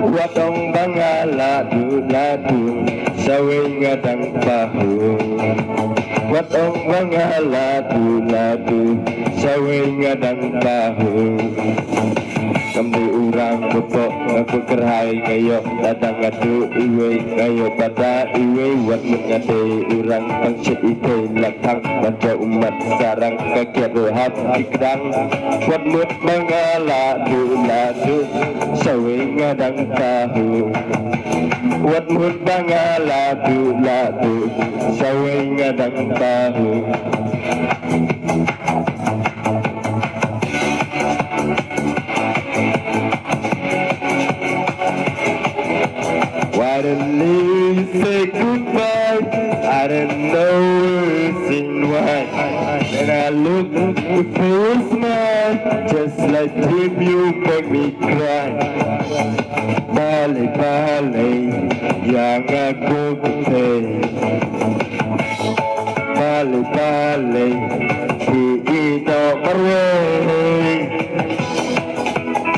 Watong bangaladu-ladu sawing ngadang pahu. Watong bangaladu-ladu sawing ngadang pahu. Kami urang bepok aku kerhai kayo ladang adu iwe kayo pada iwe wat mengade urang pangsit ite lakang baca umat sarang kaget rohab dikdang wat mut bangaladu-ladu sawing ngadang tahu. Wat mut bangaladu-ladu sawing ngadang tahu. Why didn't you say goodbye? I didn't know reason why. And I look for your smile, just like him you make me cry. Balik-balik yang aku kutip. Balik-balik di ino merway.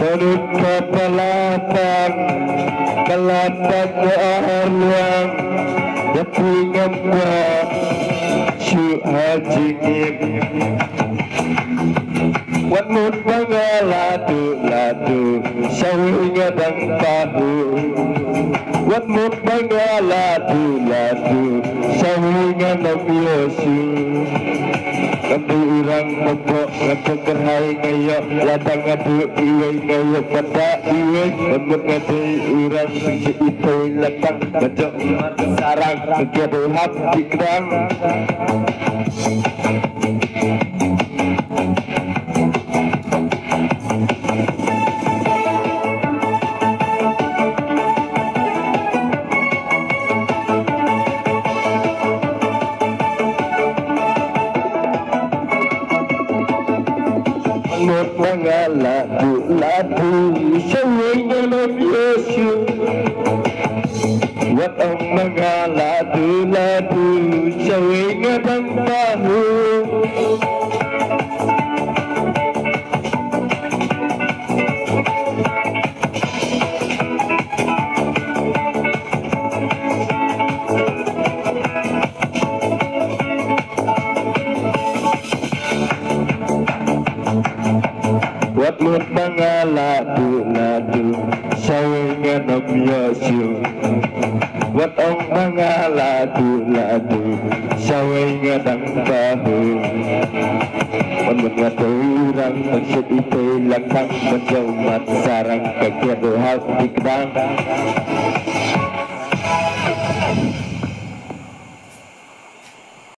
Penut kepalatan kalapag na arwang yapingam na syuhajingim. Wat mut bangaladu-ladu sawing ngadang pahu. Wat mut bangaladu-ladu sawing ngadang yosu. Kami urang bepok ngadu kerhai ngayo ladang adu iwe ngayo pada iwe Kemut ngadu urang sisi ite ladang baca umat sarang kaget rohab dikdang. Mut bangaladu-ladu sawing ngadang yosu. Watong bangaladu-ladu sawing ngadang tahu. Wat mut bangaladu-ladu sawing ngadang yosu. Watong bangaladu-ladu sawing ngadang tahu. Mut ngadu urang pangsit ite lakang baca umat sarang kaget rohab dikdang.